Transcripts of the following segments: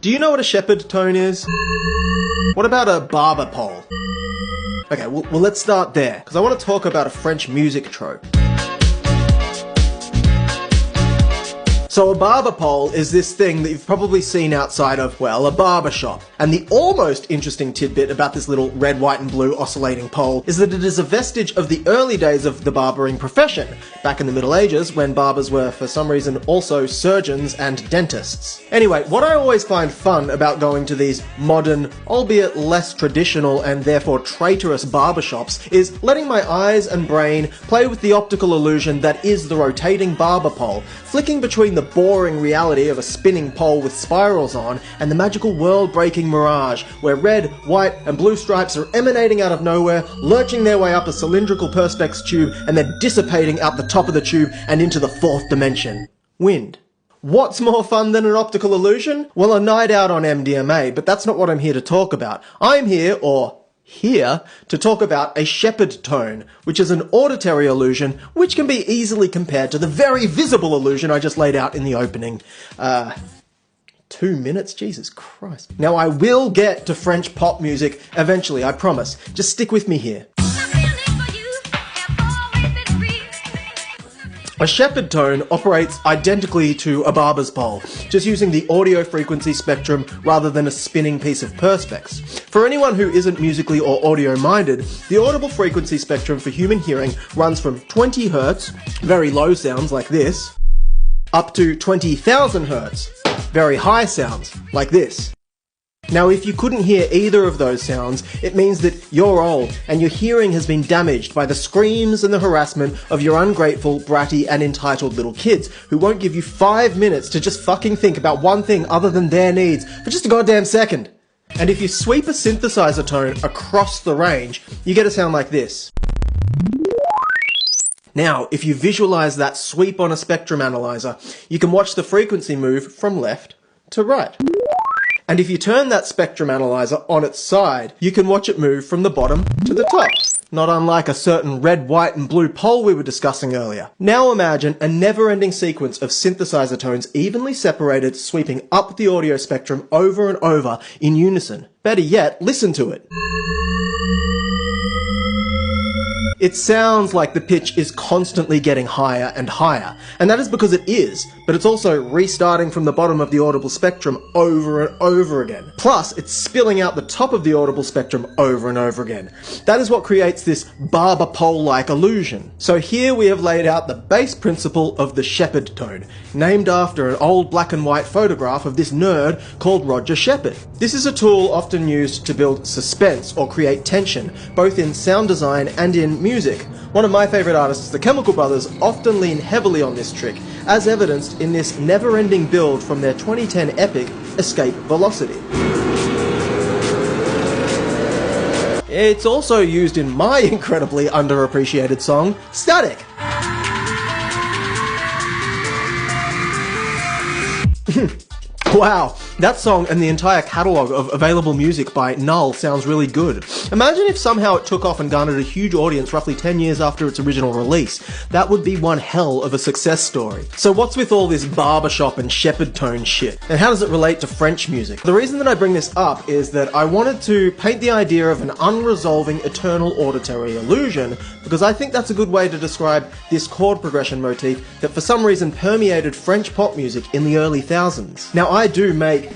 Do you know what a shepherd tone is? What about a barber pole? Okay, well let's start there, because I want to talk about a French music trope. So a barber pole is this thing that you've probably seen outside of, well, a barber shop. And the almost interesting tidbit about this little red, white and blue oscillating pole is that it is a vestige of the early days of the barbering profession, back in the Middle Ages when barbers were, for some reason, also surgeons and dentists. Anyway, what I always find fun about going to these modern, albeit less traditional and therefore traitorous barbershops is letting my eyes and brain play with the optical illusion that is the rotating barber pole, flicking between the boring reality of a spinning pole with spirals on and the magical world-breaking mirage where red, white and blue stripes are emanating out of nowhere, lurching their way up a cylindrical perspex tube and then dissipating out the top of the tube and into the fourth dimension. Wind. What's more fun than an optical illusion? Well, a night out on MDMA, but that's not what I'm here to talk about. I'm here to talk about a shepherd tone, which is an auditory illusion which can be easily compared to the very visible illusion I just laid out in the opening. 2 minutes? Jesus Christ. Now I will get to French pop music eventually, I promise. Just stick with me here. A shepherd tone operates identically to a barber's pole, just using the audio frequency spectrum rather than a spinning piece of perspex. For anyone who isn't musically or audio minded, the audible frequency spectrum for human hearing runs from 20 Hz, very low sounds like this, up to 20,000 Hz, very high sounds like this. Now, if you couldn't hear either of those sounds, it means that you're old and your hearing has been damaged by the screams and the harassment of your ungrateful, bratty and entitled little kids who won't give you 5 minutes to just fucking think about one thing other than their needs for just a goddamn second. And if you sweep a synthesizer tone across the range, you get a sound like this. Now, if you visualize that sweep on a spectrum analyzer, you can watch the frequency move from left to right. And if you turn that spectrum analyzer on its side, you can watch it move from the bottom to the top. Not unlike a certain red, white and blue pole we were discussing earlier. Now imagine a never-ending sequence of synthesizer tones evenly separated, sweeping up the audio spectrum over and over in unison. Better yet, listen to it. It sounds like the pitch is constantly getting higher and higher, and that is because it is, but it's also restarting from the bottom of the audible spectrum over and over again. Plus, it's spilling out the top of the audible spectrum over and over again. That is what creates this barber pole-like illusion. So here we have laid out the base principle of the shepherd tone, named after an old black and white photograph of this nerd called Roger Shepard. This is a tool often used to build suspense or create tension, both in sound design and in music. One of my favourite artists, the Chemical Brothers, often lean heavily on this trick, as evidenced in this never-ending build from their 2010 epic, Escape Velocity. It's also used in my incredibly underappreciated song, Static. Wow, that song and the entire catalogue of available music by Null sounds really good. Imagine if somehow it took off and garnered a huge audience roughly 10 years after its original release. That would be one hell of a success story. So what's with all this barbershop and shepherd tone shit? And how does it relate to French music? The reason that I bring this up is that I wanted to paint the idea of an unresolving eternal auditory illusion, because I think that's a good way to describe this chord progression motif that for some reason permeated French pop music in the early thousands. Now I do make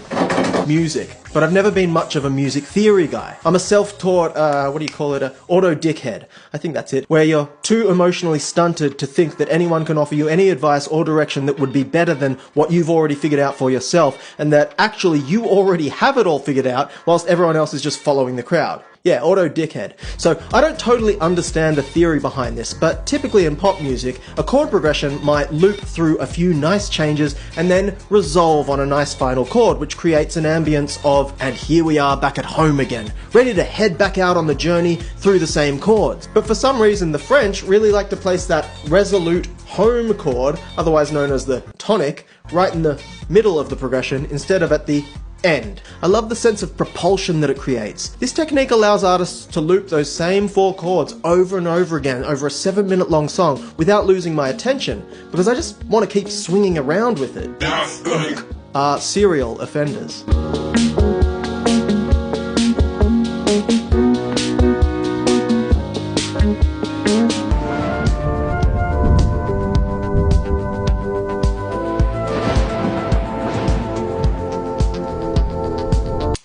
music, but I've never been much of a music theory guy. I'm a self-taught, auto dickhead. I think that's it. Where you're too emotionally stunted to think that anyone can offer you any advice or direction that would be better than what you've already figured out for yourself, and that actually you already have it all figured out, whilst everyone else is just following the crowd. Yeah, auto dickhead. So I don't totally understand the theory behind this, but typically in pop music, a chord progression might loop through a few nice changes and then resolve on a nice final chord, which creates an ambience of, and here we are back at home again, ready to head back out on the journey through the same chords. But for some reason, the French really like to place that resolute home chord, otherwise known as the tonic, right in the middle of the progression instead of at the end. I love the sense of propulsion that it creates. This technique allows artists to loop those same 4 chords over and over again over a 7-minute long song without losing my attention, because I just want to keep swinging around with it. are serial offenders.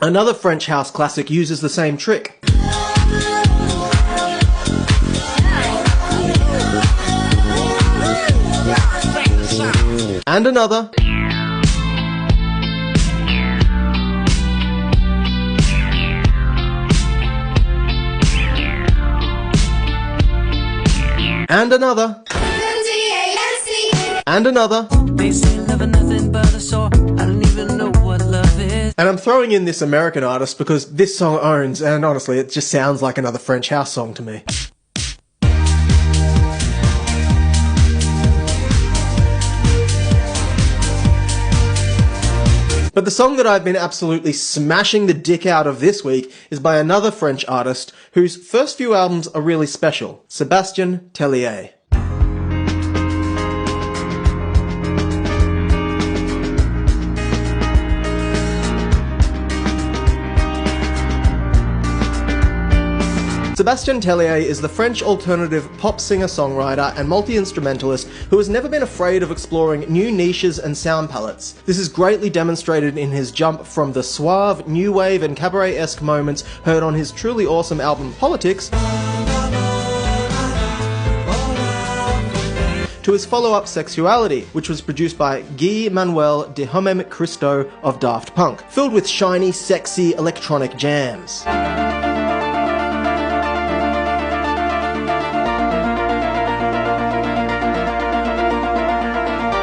Another French house classic uses the same trick. And another. And another. And another. They say love is nothing but a sore. I don't even know what love is. And I'm throwing in this American artist because this song owns, and honestly, it just sounds like another French house song to me. But the song that I've been absolutely smashing the dick out of this week is by another French artist whose first few albums are really special, Sébastien Tellier. Sébastien Tellier is the French alternative pop singer-songwriter and multi-instrumentalist who has never been afraid of exploring new niches and sound palettes. This is greatly demonstrated in his jump from the suave, new wave and cabaret-esque moments heard on his truly awesome album Politics to his follow-up Sexuality, which was produced by Guy Manuel de Homem Christo of Daft Punk, filled with shiny, sexy electronic jams.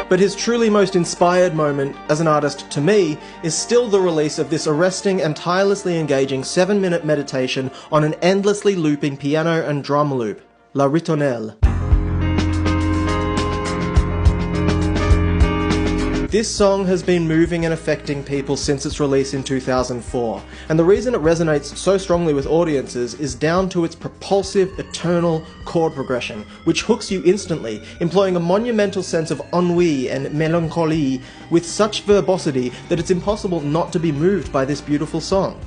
But his truly most inspired moment as an artist to me is still the release of this arresting and tirelessly engaging 7-minute meditation on an endlessly looping piano and drum loop, La Ritournelle. This song has been moving and affecting people since its release in 2004, and the reason it resonates so strongly with audiences is down to its propulsive, eternal chord progression, which hooks you instantly, employing a monumental sense of ennui and melancholie with such verbosity that it's impossible not to be moved by this beautiful song.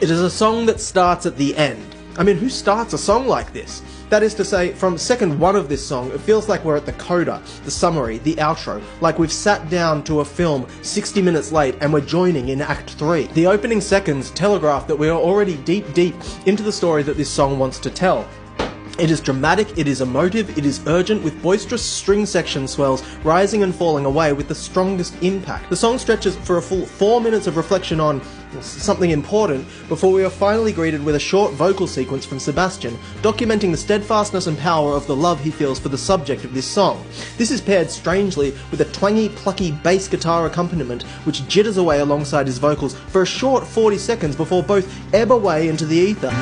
It is a song that starts at the end. I mean, who starts a song like this? That is to say, from second one of this song, it feels like we're at the coda, the summary, the outro, like we've sat down to a film 60 minutes late and we're joining in Act 3. The opening seconds telegraph that we are already deep into the story that this song wants to tell. It is dramatic, it is emotive, it is urgent, with boisterous string section swells rising and falling away with the strongest impact. The song stretches for a full 4 minutes of reflection on something important before we are finally greeted with a short vocal sequence from Sébastien, documenting the steadfastness and power of the love he feels for the subject of this song. This is paired strangely with a twangy, plucky bass guitar accompaniment which jitters away alongside his vocals for a short 40 seconds before both ebb away into the ether.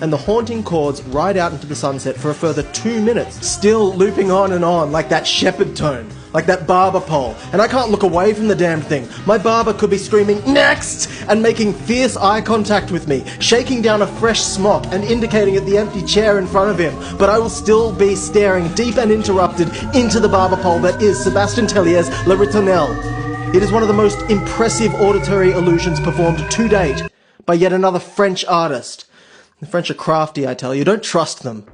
And the haunting chords ride out into the sunset for a further 2 minutes, still looping on and on like that shepherd tone, like that barber pole. And I can't look away from the damn thing. My barber could be screaming, "Next!" and making fierce eye contact with me, shaking down a fresh smock and indicating at the empty chair in front of him. But I will still be staring deep and interrupted into the barber pole that is Sébastien Tellier's La Ritournelle. It is one of the most impressive auditory illusions performed to date by yet another French artist. The French are crafty, I tell you. Don't trust them.